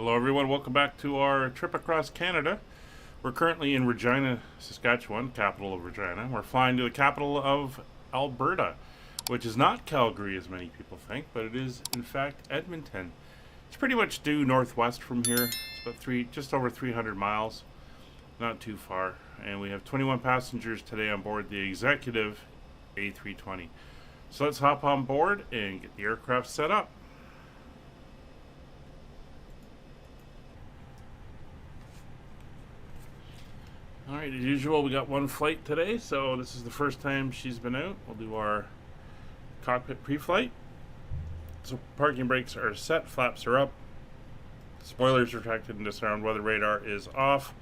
Hello everyone, welcome back to our trip across Canada. We're currently in Regina, Saskatchewan, capital of Regina. We're flying to the capital of Alberta, which is not Calgary as many people think, but it is in fact Edmonton. It's pretty much due northwest from here. It's about just over 300 miles, not too far. And we have 21 passengers today on board the executive A320. So let's hop on board and get the aircraft set up. Alright, as usual, we got one flight today, so this is the first time she's been out. We'll do our cockpit pre-flight. So parking brakes are set, flaps are up, spoilers retracted and disarmed, weather radar is off,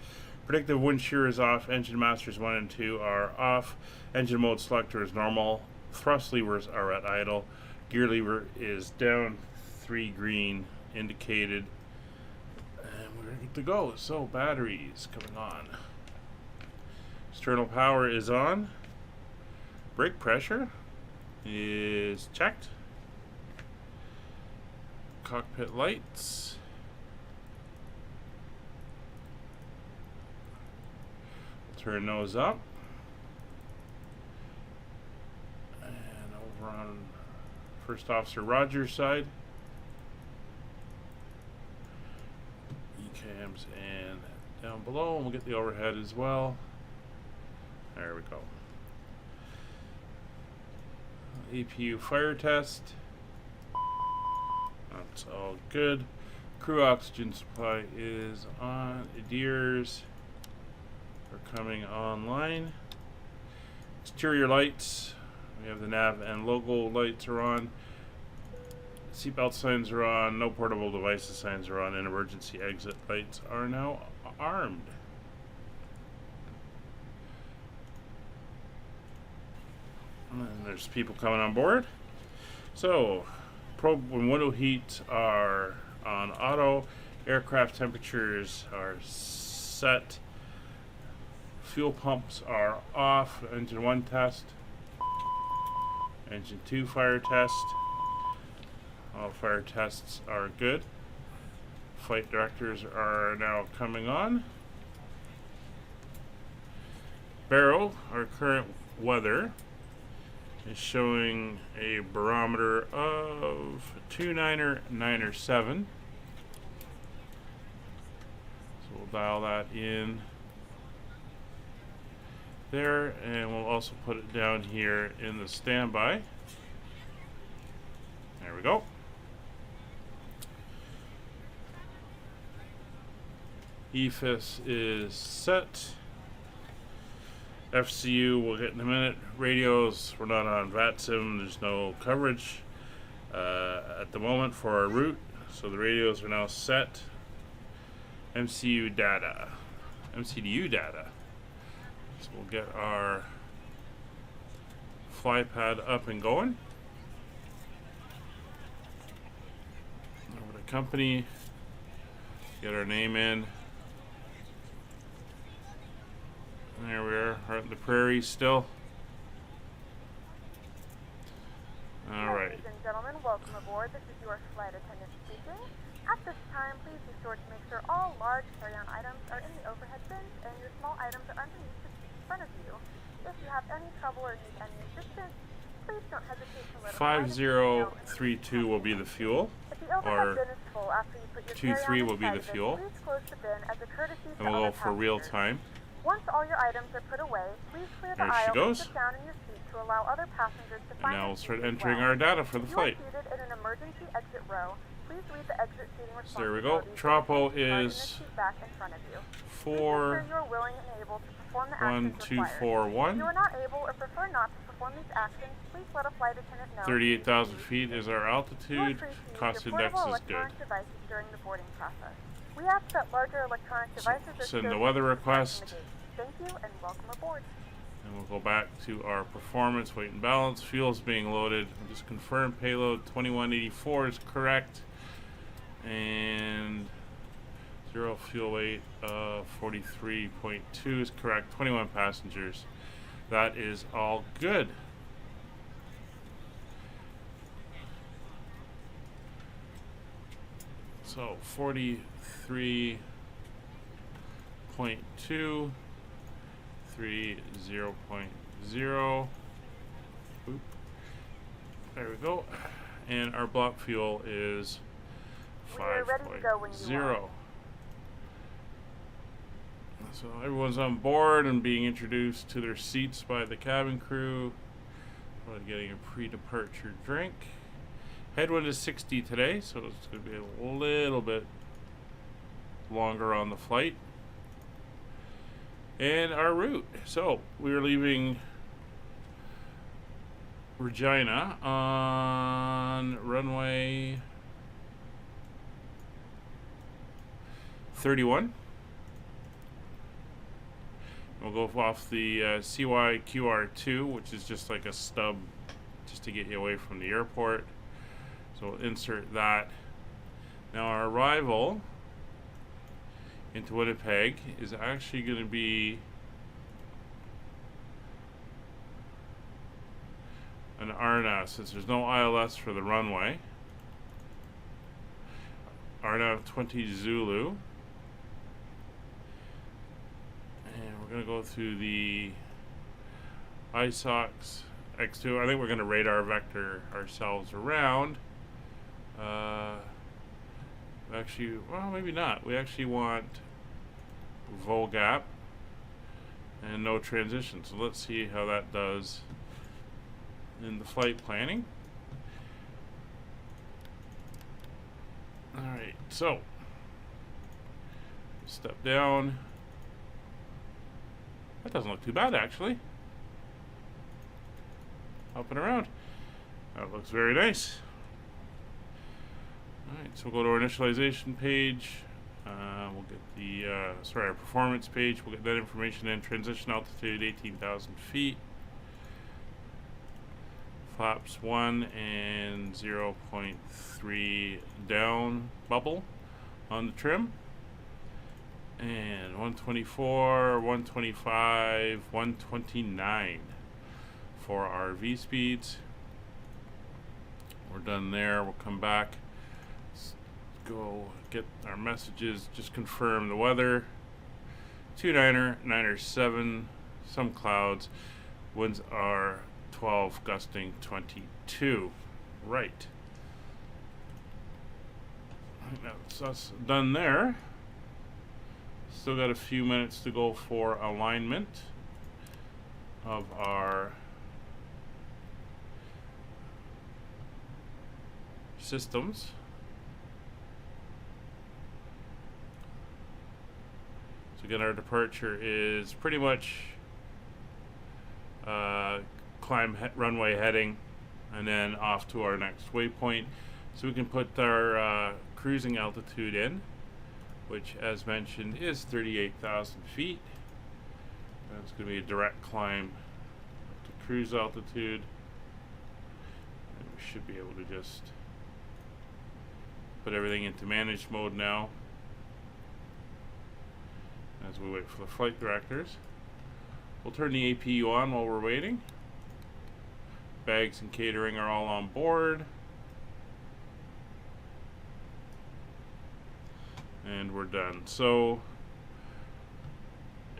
predictive wind shear is off, engine masters 1 and 2 are off, engine mode selector is normal, thrust levers are at idle, gear lever is down, 3 green indicated, and we're good to go. So batteries coming on. External power is on. Brake pressure is checked. Cockpit lights. Turn those up. And over on First Officer Roger's side. E-cams and down below, and we'll get the overhead as well. There we go. APU fire test. That's all good. Crew oxygen supply is on. Adheres are coming online. Exterior lights. We have the nav and logo lights are on. Seatbelt signs are on. No portable devices signs are on. And emergency exit lights are now armed. And there's people coming on board. So, probe and window heat are on auto. Aircraft temperatures are set. Fuel pumps are off. Engine 1 test. Engine 2 fire test. All fire tests are good. Flight directors are now coming on. Barrow, our current weather is showing a barometer of 297. So we'll dial that in there, and we'll also put it down here in the standby. There we go. EFIS is set. FCU we'll get in a minute. Radios, we're not on VATSIM, there's no coverage at the moment for our route, so the radios are now set. MCDU data. So we'll get our fly pad up and going. Over to company, get our name in. There we are, out in the prairies still. Alright. Ladies and gentlemen, welcome aboard. This is your flight attendant speaking. At this time, please be sure to make sure all large carry-on items are in the overhead bins and your small items are underneath the seat in front of you. If you have any trouble or need any assistance, please don't hesitate to let us know. 5032 will be the fuel. If the overhead bin is full after you put your 23 will be carry-on the inside fuel. of it, please close the bin as a courtesy And to we'll go other for real passengers. time. Once all your items are put away, please clear the There she aisle goes. and sit down in your seat to allow other passengers to And find now their we'll start seats as entering well. our data for the If flight. you are seated in an emergency exit row, please read the exit seating So there we go. responsibilities Tropo and seat card in the is seat back in front of you. Please 4 ensure you are willing and able to perform the 1 actions 2 required. 4 If 1. you are not able or prefer not to perform these actions, please let a flight attendant know. 38,000 feet is our You are altitude. free to use Cost your index portable is good. electronic devices during the boarding process. We ask that larger electronic devices are Send the stowed weather behind the request. gate. Thank you and welcome aboard. And we'll go back to our performance, weight and balance. Fuel's being loaded. We'll just confirm payload 2184 is correct. And zero fuel weight 43.2 is correct. 21 passengers. That is all good. So 43.2, 30.0. Oop. There we go. And our block fuel is We are ready to go when you 5.0. are. So everyone's on board and being introduced to their seats by the cabin crew. We're getting a pre-departure drink. Headwind is 60 today, so it's going to be a little bit longer on the flight. And our route. So we are leaving Regina on runway 31. We'll go off the CYQR2, which is just like a stub just to get you away from the airport. So we'll insert that. Now our arrival into Winnipeg is actually going to be an RNAV, since there's no ILS for the runway. RNAV 20 Zulu. And we're going to go through the ISOX X2. I think we're going to radar vector ourselves around. Actually, well, maybe not. We actually want vol gap and no transition. So let's see how that does in the flight planning. Alright, so step down. That doesn't look too bad, actually. Up and around. That looks very nice. Alright, so we'll go to our initialization page. We'll get the, our performance page. We'll get that information in. Transition altitude, 18,000 feet. Flaps 1 and 0.3 down bubble on the trim. And 124, 125, 129 for our V speeds. We're done there. We'll come back. Let's go get our messages. Just confirm the weather. 29er, 9er 7, some clouds. Winds are 12, gusting 22. Right. That's us done there. Still got a few minutes to go for alignment of our systems. So again, our departure is pretty much runway heading and then off to our next waypoint. So we can put our cruising altitude in, which, as mentioned, is 38,000 feet. That's going to be a direct climb to cruise altitude. And we should be able to just put everything into managed mode now as we wait for the flight directors. We'll turn the APU on while we're waiting. Bags and catering are all on board. And we're done. So,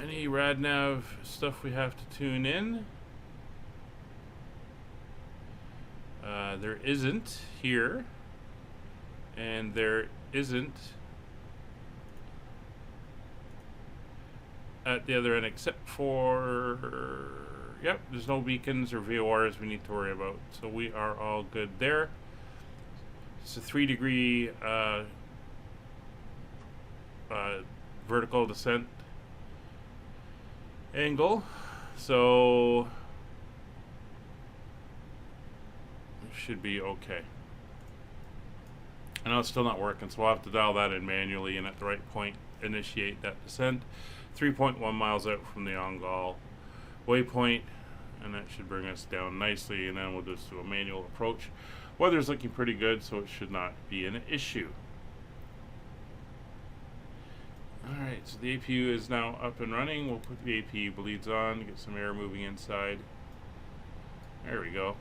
any RadNav stuff we have to tune in? There isn't here, and there isn't at the other end, except for, yep, there's no beacons or VORs we need to worry about. So we are all good there. It's a 3-degree vertical descent angle, so it should be okay. I know it's still not working, so we'll have to dial that in manually and at the right point initiate that descent. 3.1 miles out from the on-gall waypoint, and that should bring us down nicely, and then we'll just do a manual approach. Weather's looking pretty good, so it should not be an issue. Alright, so the APU is now up and running. We'll put the APU bleeds on, get some air moving inside. There we go.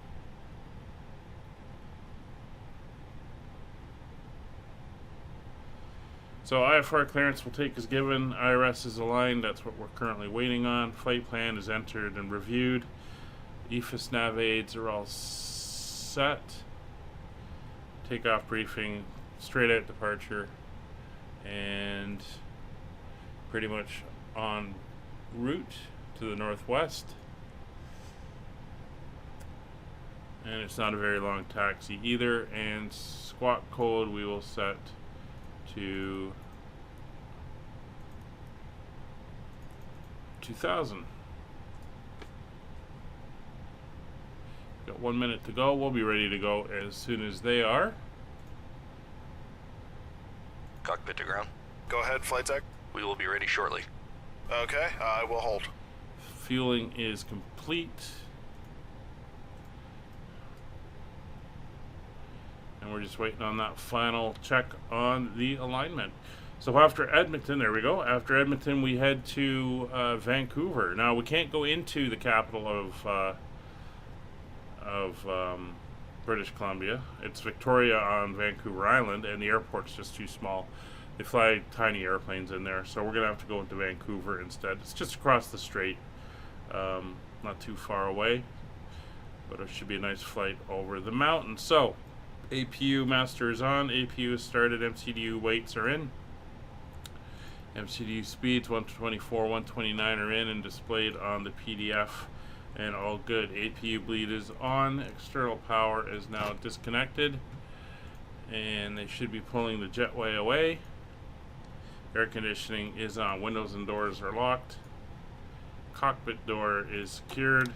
So IFR clearance will take as given. IRS is aligned. That's what we're currently waiting on. Flight plan is entered and reviewed. EFIS nav aids are all set. Takeoff briefing, straight out departure, and pretty much en route to the northwest. And it's not a very long taxi either. And squawk code we will set to 2000. Got 1 minute to go. We'll be ready to go as soon as they are. Cockpit to ground. Go ahead, flight tech. We will be ready shortly. Okay, I will hold. Fueling is complete. And we're just waiting on that final check on the alignment. So after Edmonton, there we go. After Edmonton, we head to Vancouver. Now, we can't go into the capital of British Columbia. It's Victoria on Vancouver Island, and the airport's just too small. They fly tiny airplanes in there, so we're going to have to go into Vancouver instead. It's just across the strait, not too far away, but it should be a nice flight over the mountain. So, APU master is on, APU is started, MCDU weights are in. MCDU speeds 124, 129 are in and displayed on the PDF, and all good. APU bleed is on, external power is now disconnected, and they should be pulling the jetway away. Air conditioning is on, windows and doors are locked. Cockpit door is secured.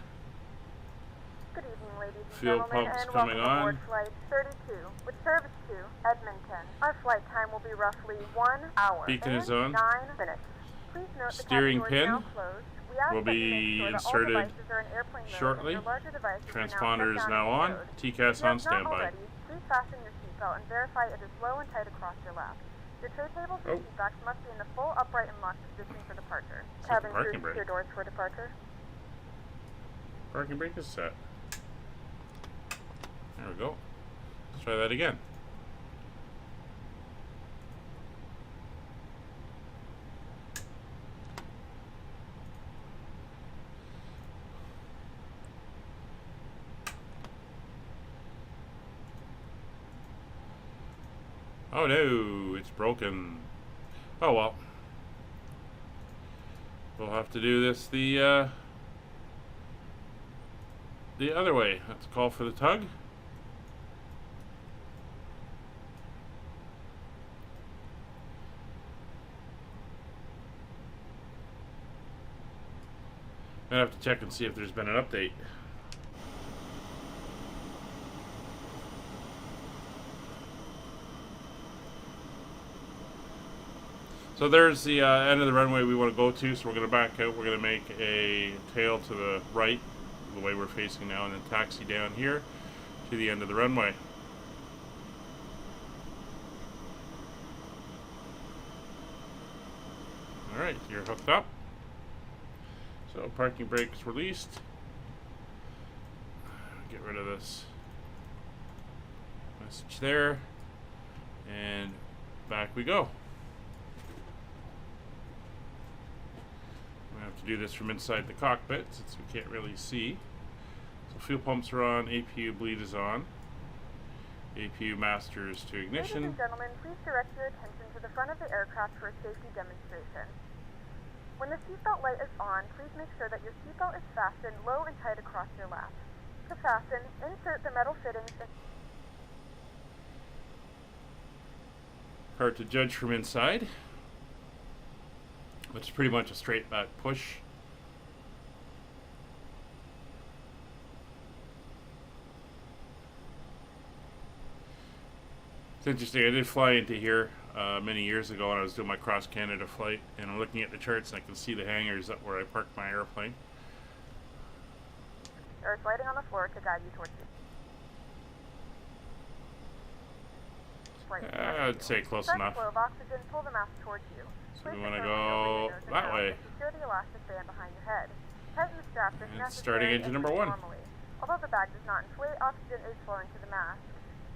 Good evening, ladies and Fuel gentlemen, pumps and coming welcome aboard on. Flight 32 with service to Edmonton. Our flight time will be roughly 1 hour Beacon and is on. 9 minutes. Please note the Steering cabin doors pin are now closed. We ask will that you be make sure that all inserted devices are in airplane mode shortly. and your larger devices are Transponder now is shut now down on. and stowed. TCAS If you on have not standby. already, please fasten your seatbelt and verify it is low and tight across your lap. Your tray tables and Oh. seatbacks must be in the full upright and locked position for departure. Set the Cabin crew, parking brake. secure doors for departure. Parking brake is set. There we go. Let's try that again. Oh no, it's broken. Oh well. We'll have to do this the other way. Let's call for the tug. I have to check and see if there's been an update. So there's the end of the runway we want to go to, so we're going to back out. We're going to make a tail to the right, the way we're facing now, and then taxi down here to the end of the runway. Alright, you're hooked up. So parking brake is released. Get rid of this message there. And back we go. We have to do this from inside the cockpit since we can't really see. So fuel pumps are on, APU bleed is on. APU masters to ignition. Ladies and gentlemen, please direct your attention to the front of the aircraft for a safety demonstration. When the seatbelt light is on, please make sure that your seatbelt is fastened low and tight across your lap. To fasten, insert the metal fittings in. Hard to judge from inside. It's pretty much a straight back push. It's interesting, I did fly into here many years ago when I was doing my cross-Canada flight, and I'm looking at the charts and I can see the hangars up where I parked my airplane. There is lighting on the floor to guide you towards the I'd say close Start enough. the flow of oxygen, pull the mask towards you. So we Place want to the thermal over go your nose and that mouth way. and secure the elastic band behind your head. Tighten the straps if And necessary starting engine and number breathe 1. normally. Although the bag does not inflate, oxygen is flowing to the mask.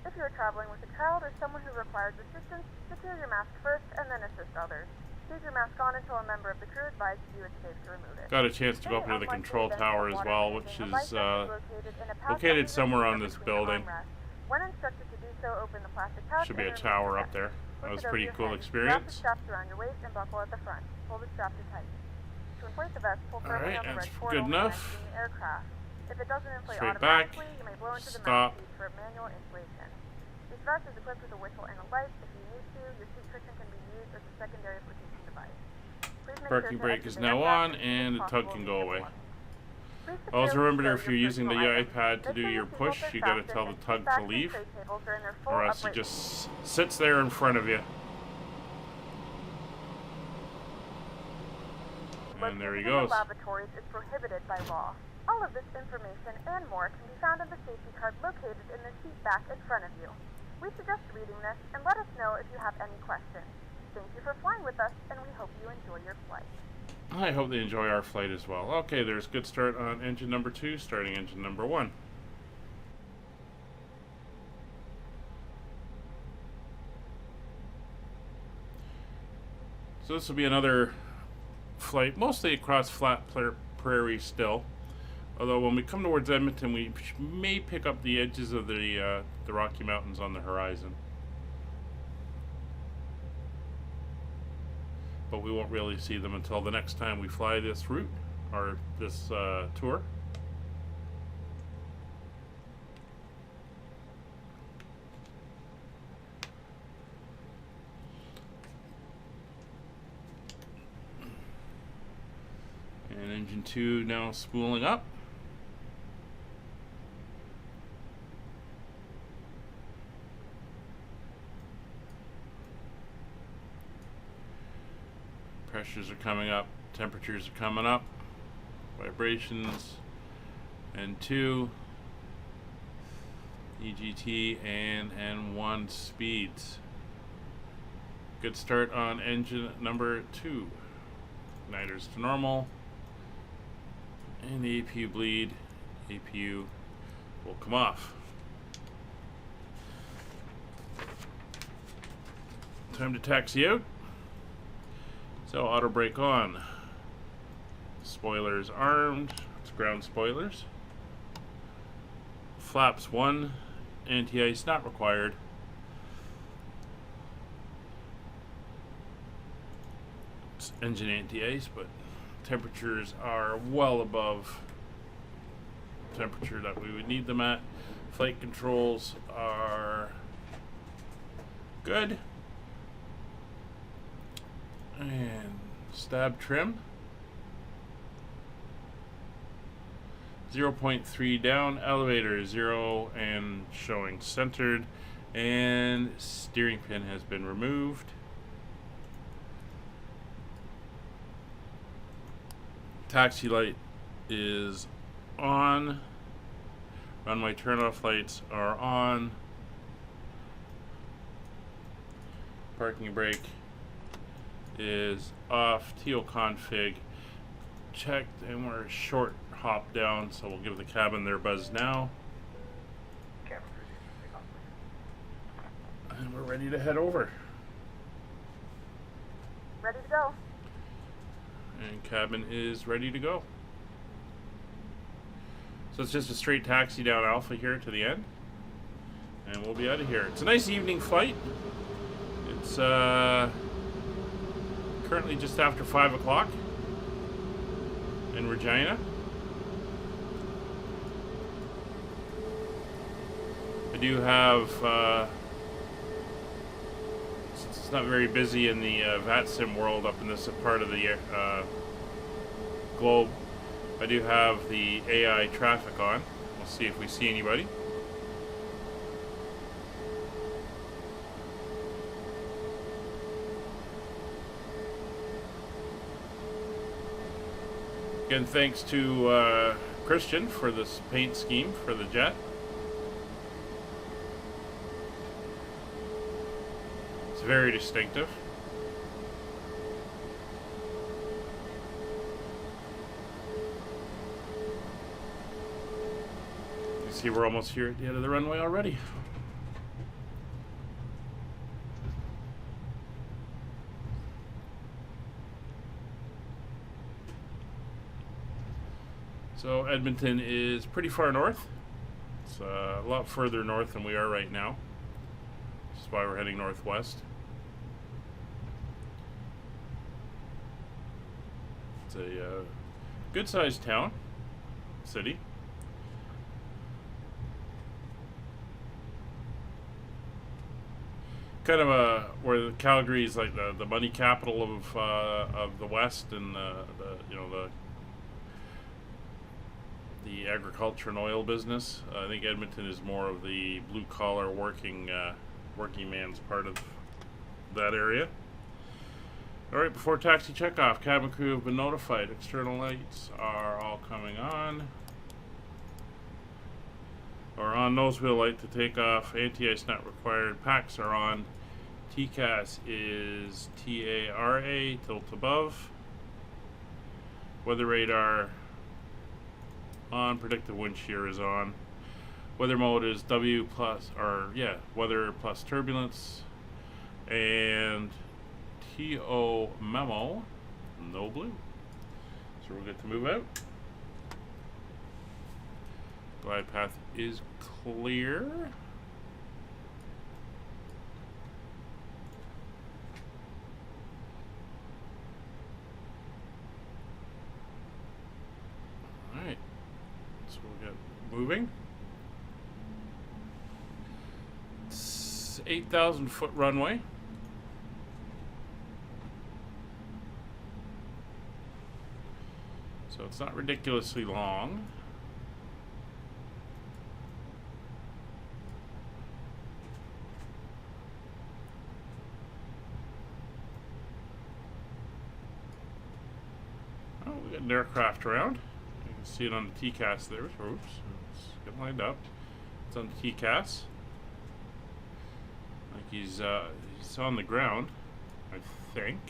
If you are traveling with a child or someone who requires assistance, secure your mask first and then assist others. Leave your mask on until a member of the crew advises you it's safe to remove it. Got a chance to go up into the control tower as well, which is located somewhere on this building. When instructed to do so, open the plastic pouch. Should be a tower up there. That was a pretty cool experience. Wrap the straps around your waist and buckle at the front. Pull the strap to tight. To inflate the vest, pull firmly on the red cord good enough. in the aircraft. If it doesn't inflate Straight back. automatically, you may blow into the Stop. mouthpiece for manual inflation. This vest is equipped with a whistle and a light. If you need to, your seat cushion can be used as a secondary protection device. Please make Parking sure to brake exit is the now aircraft on, as soon as and the tug possible can to go the away. floor. Please Also securely remember, store if you're your using the personal items. iPad to Make do sure your seatbelts push, are you gotta fastened tell the and tug seat backs to and leave, tray tables are in their full or else it upright just sits there in front of you. And there he Locating in goes. the lavatories is prohibited by law. All of this information and more can be found in the safety card located in the seat back in front of you. We suggest reading this and let us know if you have any questions. Thank you for flying with us, and we hope you enjoy your flight. I hope they enjoy our flight as well. Okay, there's good start on engine number 2, starting engine number 1. So this will be another flight, mostly across flat prairie still. Although when we come towards Edmonton, we may pick up the edges of the Rocky Mountains on the horizon. But we won't really see them until the next time we fly this route, or this tour. And engine 2 now spooling up. Pressures are coming up, temperatures are coming up, vibrations, and 2, EGT and N1 speeds. Good start on engine number 2. Igniters to normal, and the APU bleed, APU will come off. Time to taxi out. So auto brake on. Spoilers armed. It's ground spoilers. Flaps 1. Anti-ice not required. It's engine anti-ice, but temperatures are well above temperature that we would need them at. Flight controls are good. And stab trim. 0.3 down, elevator 0 and showing centered, and steering pin has been removed. Taxi light is on. Runway turnoff lights are on. Parking brake is off. TO config checked, and we're short hop down, so we'll give the cabin their buzz now. And we're ready to head over. Ready to go. And cabin is ready to go. So it's just a straight taxi down Alpha here to the end, and we'll be out of here. It's a nice evening flight. It's currently just after 5 o'clock in Regina. I do have, since it's not very busy in the VATSIM world up in this part of the globe, I do have the AI traffic on. We'll see if we see anybody. Again, thanks to Christian for this paint scheme for the jet. It's very distinctive. You see, we're almost here at the end of the runway already. So Edmonton is pretty far north. It's a lot further north than we are right now. That's why we're heading northwest. It's a good-sized town, city. Kind of where Calgary is like the money capital of the West, and the agriculture and oil business. I think Edmonton is more of the blue collar working man's part of that area. All right, before taxi checkoff, cabin crew have been notified. External lights are all coming on. Or on nose wheel light to take off. Anti-ice not required. Packs are on. TCAS is TARA, tilt above. Weather radar on. Predictive wind shear is on. Weather mode is weather plus turbulence. And TO memo, no blue. So we're good to move out. Glide path is clear. Alright. So we'll get moving. It's 8,000 foot runway. So it's not ridiculously long. Oh, we got an aircraft around. You can see it on the TCAS there. Oops, it's getting lined up. It's on the TCAS. Like he's on the ground, I think.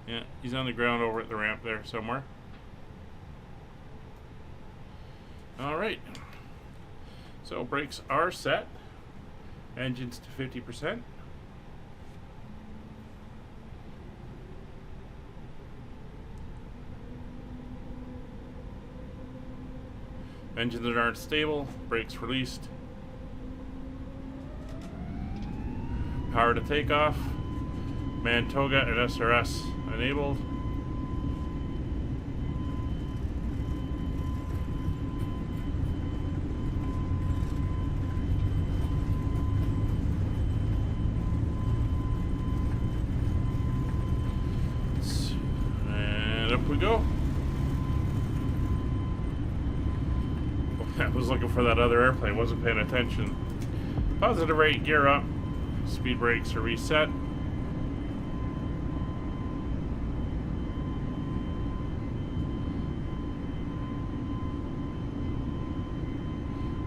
Yeah, he's on the ground over at the ramp there somewhere. Alright, so brakes are set, engines to 50%. Engines that aren't stable, brakes released. Power to takeoff, Mantoga and SRS enabled. And up we go. I was looking for that other airplane, wasn't paying attention. Positive rate, gear up. Speed brakes are reset.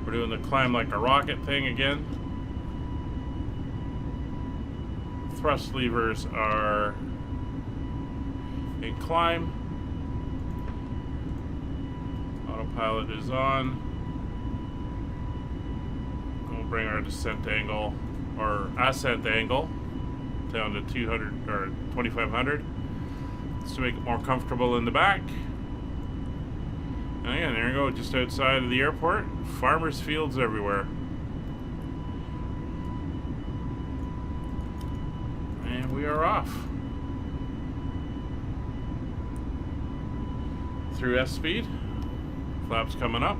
We're doing the climb like a rocket thing again. Thrust levers are in climb. Autopilot is on. We'll bring our descent angle or ascent angle down to 200 or 2500 just to make it more comfortable in the back. And again, there you go, just outside of the airport. Farmers' fields everywhere. And we are off. Through S speed. Flaps coming up.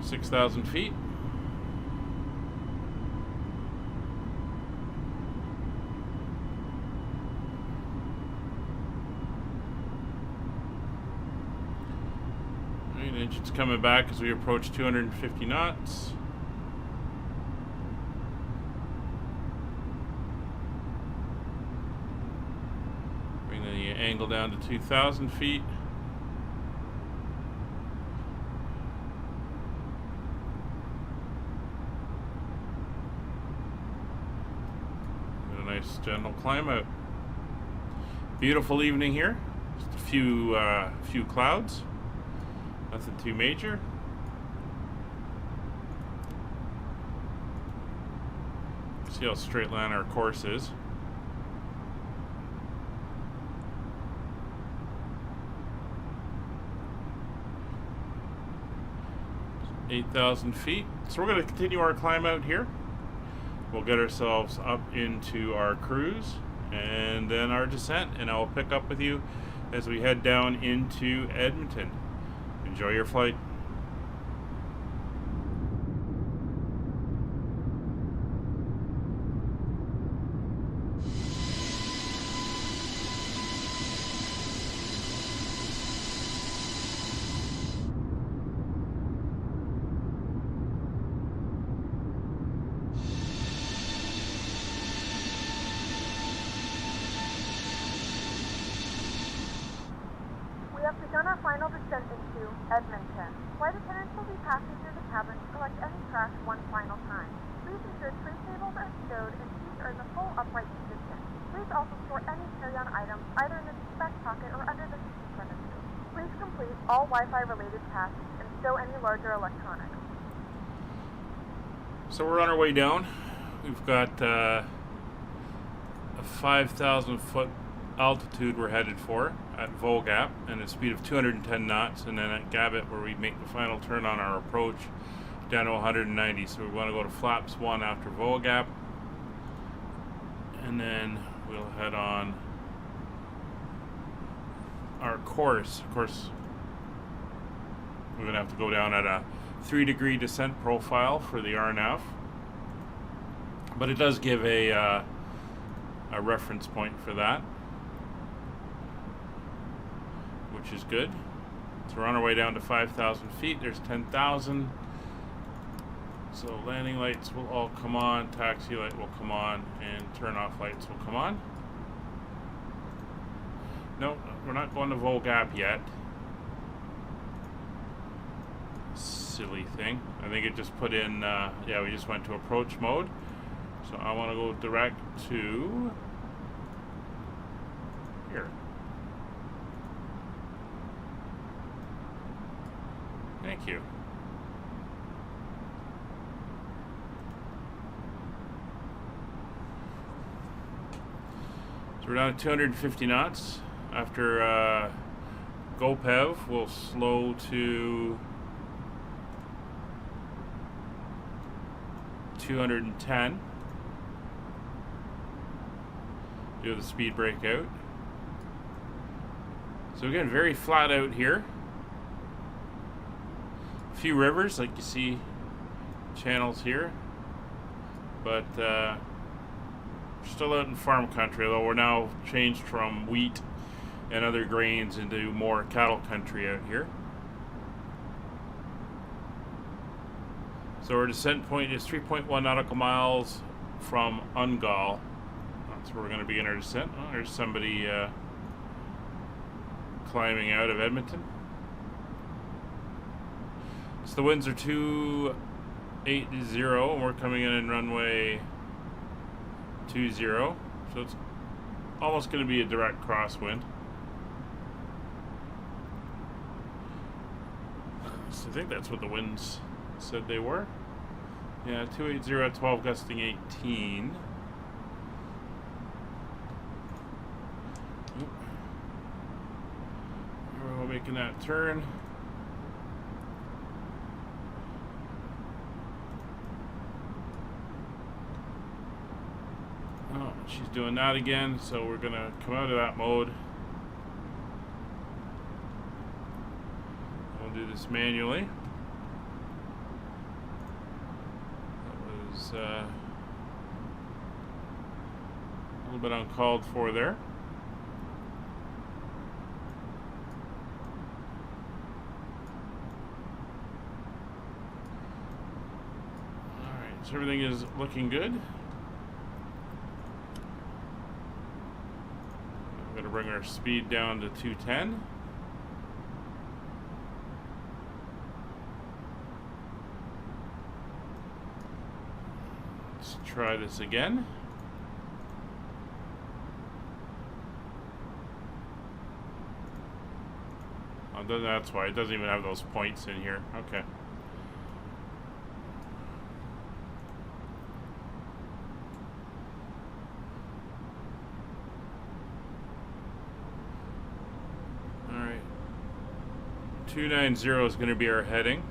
Six 6,000 feet. Right, engine's coming back as we approach 250 knots. Bring the angle down to 2,000 feet. Nice gentle climb out. Beautiful evening here. Just a few clouds. Nothing too major. See how straight line our course is. 8,000 feet. So we're going to continue our climb out here. We'll get ourselves up into our cruise and then our descent, and I'll pick up with you as we head down into Edmonton. Enjoy your flight. We have begun our final descent into Edmonton. Flight attendants will be passing through the cabin to collect any trash one final time. Please ensure tray tables are stowed and seats are in the full upright position. Please also store any carry-on items either in the seat back pocket or under the seat in front of you. Please complete all Wi-Fi related tasks and stow any larger electronics. So we're on our way down. We've got a 5,000 foot altitude we're headed for at Volgap and a speed of 210 knots, and then at Gabbett where we make the final turn on our approach down to 190. So we want to go to flaps 1 after Volgap, and then we'll head on our course. Of course, we're going to have to go down at a 3-degree descent profile for the RNAV, but it does give a reference point for that, which is good. So we're on our way down to 5,000 feet. There's 10,000. So landing lights will all come on, taxi light will come on, and turn off lights will come on. No, we're not going to Volgap yet. Silly thing. I think it just put in, yeah, we just went to approach mode. So I want to go direct to here. Thank you. So we're down at 250 knots. After GoPev, we'll slow to 210. Do the speed brake out. So again, very flat out here. A few rivers, like you see channels here, but we're still out in farm country, although we're now changed from wheat and other grains into more cattle country out here. So our descent point is 3.1 nautical miles from Ungal. That's where we're going to begin our descent. Oh, there's somebody climbing out of Edmonton. So the winds are 280 and we're coming in runway 20. So it's almost going to be a direct crosswind. So I think that's what the winds said they were. Yeah, 280 at 12, gusting 18. We're making that turn. Oh, she's doing that again, so we're gonna come out of that mode. We'll do this manually. That was a little bit uncalled for there. Alright, so everything is looking good. I'm going to bring our speed down to 210. Let's try this again. That's why it doesn't even have those points in here. Okay. All right. 290 is going to be our heading,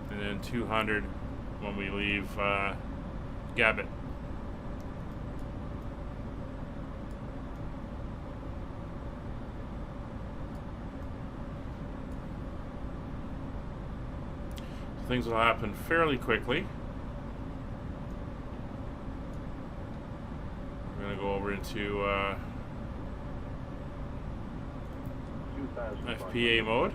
and then 200 when we leave Gabit. Things will happen fairly quickly. We're going to go over into FPA mode.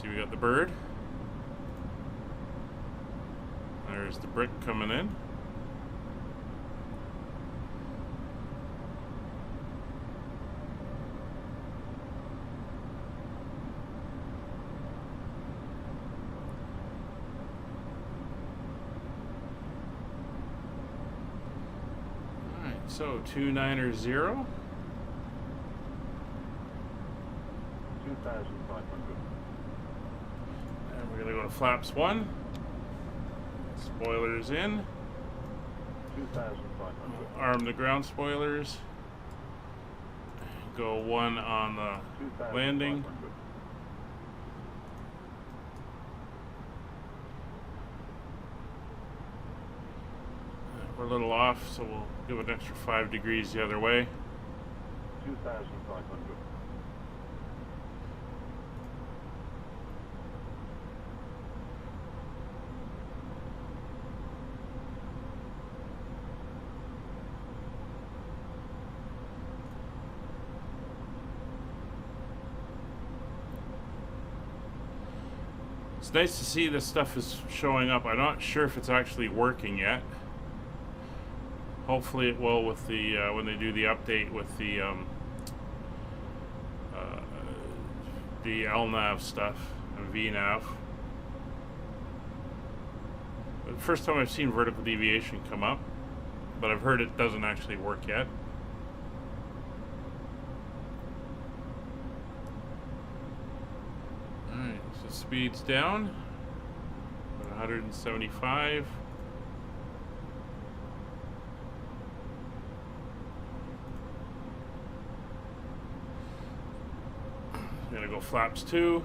See, we got the bird. There's the brick coming in. Alright, so 290. 2,500. And we're gonna go to flaps 1. Spoilers in. 2,500. Arm the ground spoilers. Go 1 on the landing. 2,500. We're a little off, so we'll give it an extra 5 degrees the other way. 2,500. It's nice to see this stuff is showing up. I'm not sure if it's actually working yet. Hopefully it will with the when they do the update with the LNAV stuff and VNAV. But the first time I've seen vertical deviation come up, but I've heard it doesn't actually work yet. Alright, so speed's down. 175. I'm gonna go flaps 2.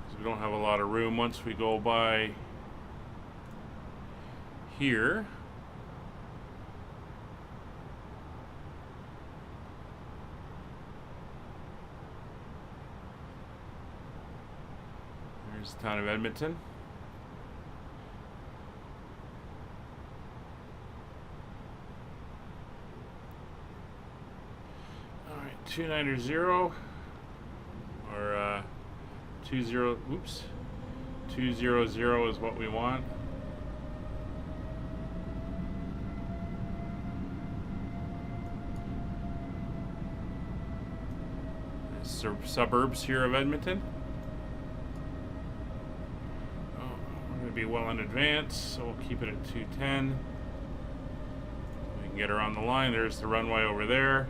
Because we don't have a lot of room once we go by here. There's the town of Edmonton. Alright, 290 or 200 is what we want. There's suburbs here of Edmonton. Be well in advance, so we'll keep it at 210. We can get her on the line. There's the runway over there.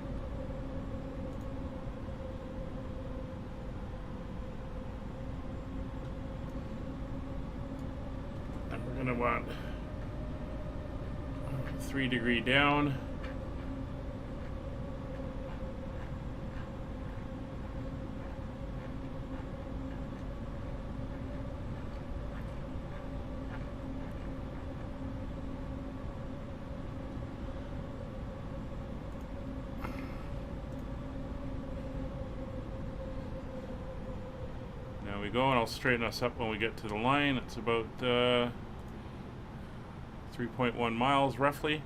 And we're gonna want 3 degree down. We go, and I'll straighten us up when we get to the line. It's about 3.1 miles roughly.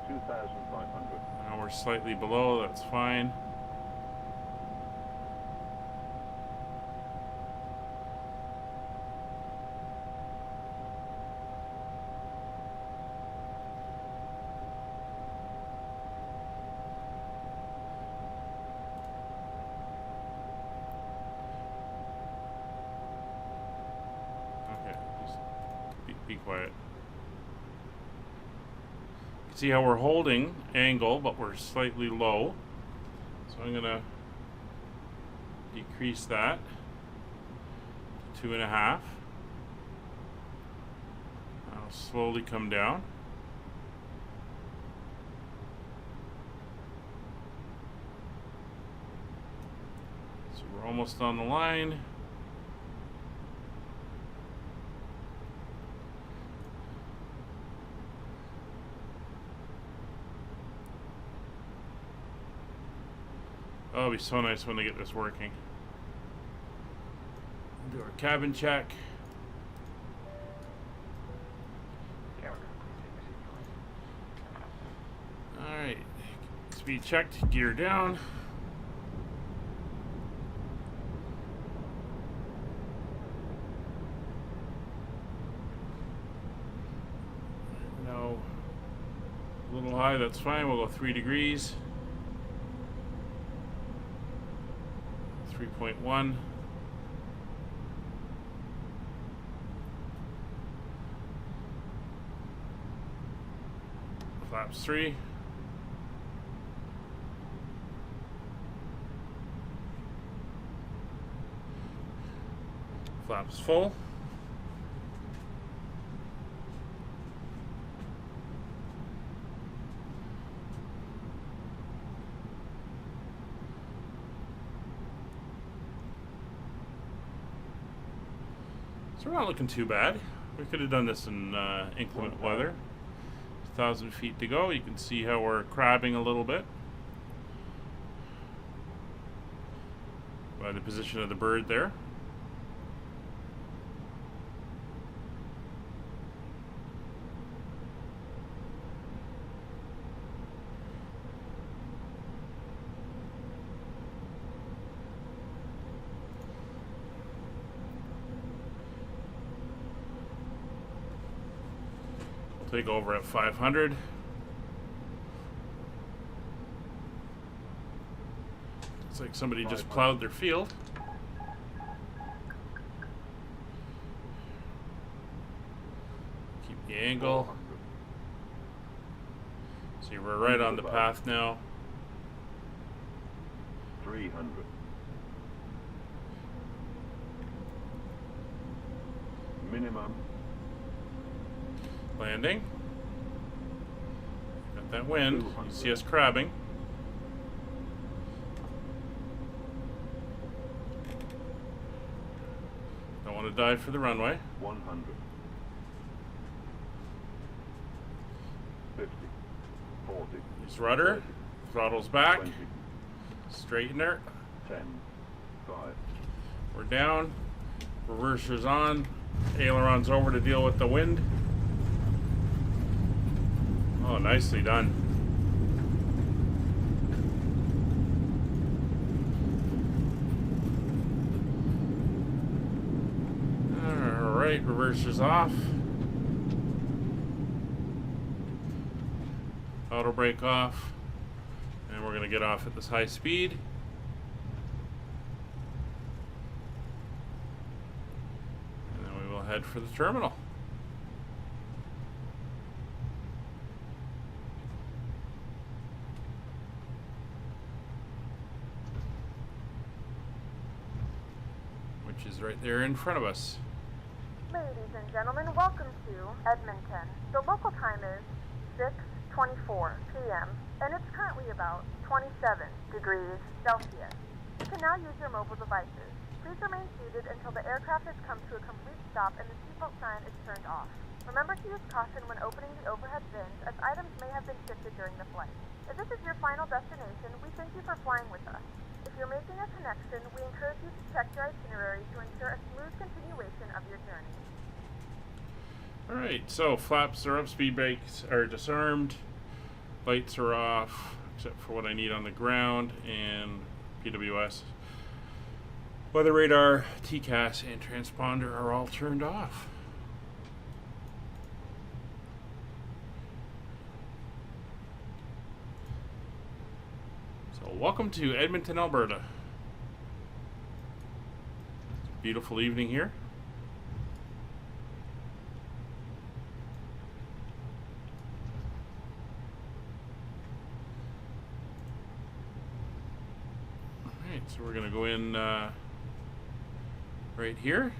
Now we're slightly below, that's fine. be quiet. You can see how we're holding angle, but we're slightly low. So I'm going to decrease that to 2.5. I'll slowly come down. So we're almost on the line. Oh, it'll be so nice when they get this working. Do our cabin check. Alright. Speed checked, gear down. Now, a little high, that's fine. We'll go 3 degrees. 3.1. Flaps 3. Flaps full. So we're not looking too bad. We could have done this in inclement weather. 1,000 feet to go. You can see how we're crabbing a little bit by the position of the bird there. Take over at 500. Looks like somebody just plowed their field. Keep the angle. See, we're right on the path now. 300. Minimum. Landing. Got that wind. You see us crabbing. Don't want to dive for the runway. 100. 50. 40. Use rudder. 30, Throttles back. 20, Straightener. 10. 5. We're down. Reverser's on. Ailerons over to deal with the wind. Oh, nicely done. Alright, reverser's off. Auto brake off. And we're going to get off at this high speed. And then we will head for the terminal. Is right there in front of us. Ladies and gentlemen, welcome to Edmonton. The local time is 6:24 p.m. and it's currently about 27 degrees Celsius. You can now use your mobile devices. Please remain seated until the aircraft has come to a complete stop and the seatbelt sign is turned off. Remember to use caution when opening the overhead bins, as items may have been shifted during the flight. If this is your final destination, we thank you for flying with us. If you're making a connection, we encourage you to check your itinerary to ensure a smooth continuation of your journey. Alright, so flaps are up, speed brakes are disarmed, lights are off, except for what I need on the ground, and PWS. Weather radar, TCAS, and transponder are all turned off. Welcome to Edmonton, Alberta. Beautiful evening here. so we're going to go in right here.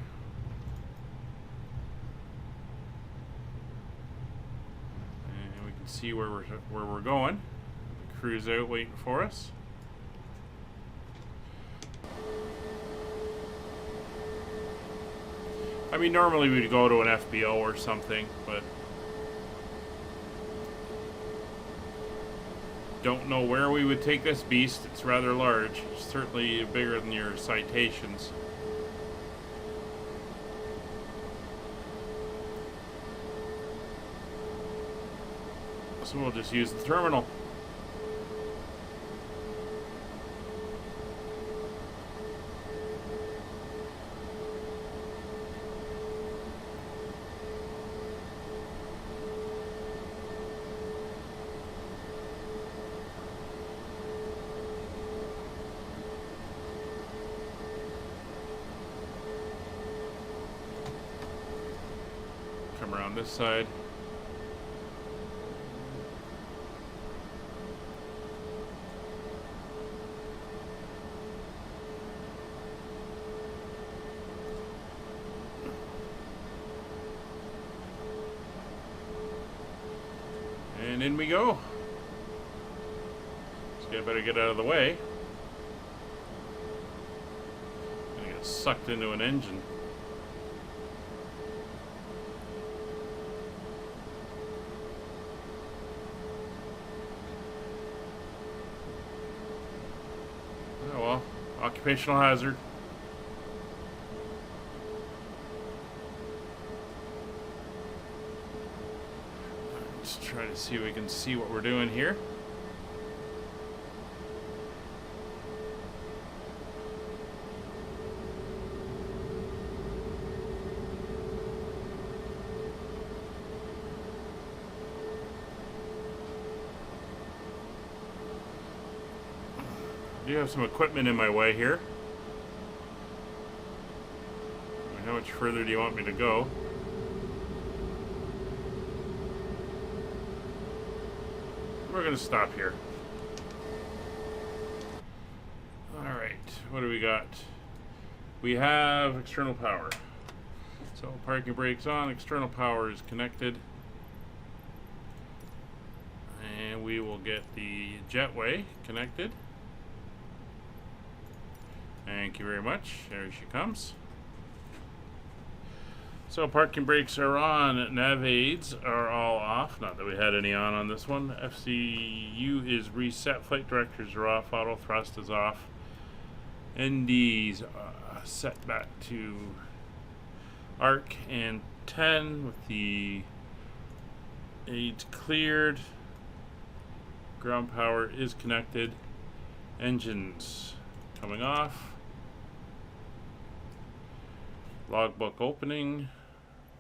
And we can see where we're going. The crew's out waiting for us. I mean, normally we'd go to an FBO or something, but don't know where we would take this beast. It's rather large, certainly bigger than your Citations. So we'll just use the terminal. Come around this side. And in we go. So I better get out of the way. Gonna get sucked into an engine. Oh well, occupational hazard. Let's try to see if we can see what we're doing here. I do have some equipment in my way here. How much further do you want me to go? We're going to stop here. Alright, what do we got? We have external power. So parking brakes on, external power is connected. And we will get the jetway connected. Thank you very much. There she comes. So parking brakes are on. Nav aids are all off. Not that we had any on this one. FCU is reset. Flight directors are off. Auto thrust is off. ND's set back to arc and 10 with the aids cleared. Ground power is connected. Engines coming off. Logbook opening.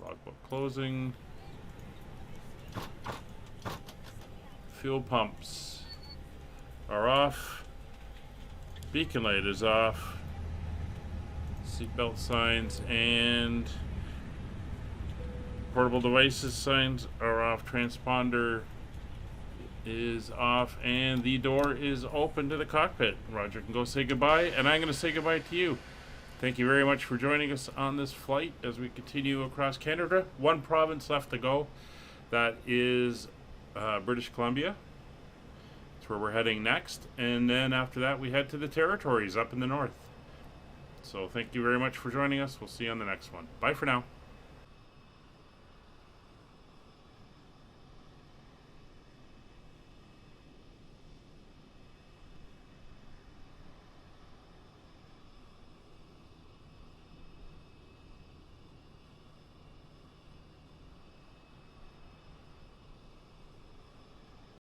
Logbook closing. Fuel pumps are off. Beacon light is off. Seatbelt signs and portable devices signs are off. Transponder is off, and the door is open to the cockpit. Roger can go say goodbye, and I'm going to say goodbye to you. Thank you very much for joining us on this flight as we continue across Canada. One province left to go. That is British Columbia. That's where we're heading next. And then after that, we head to the territories up in the north. So thank you very much for joining us. We'll see you on the next one. Bye for now.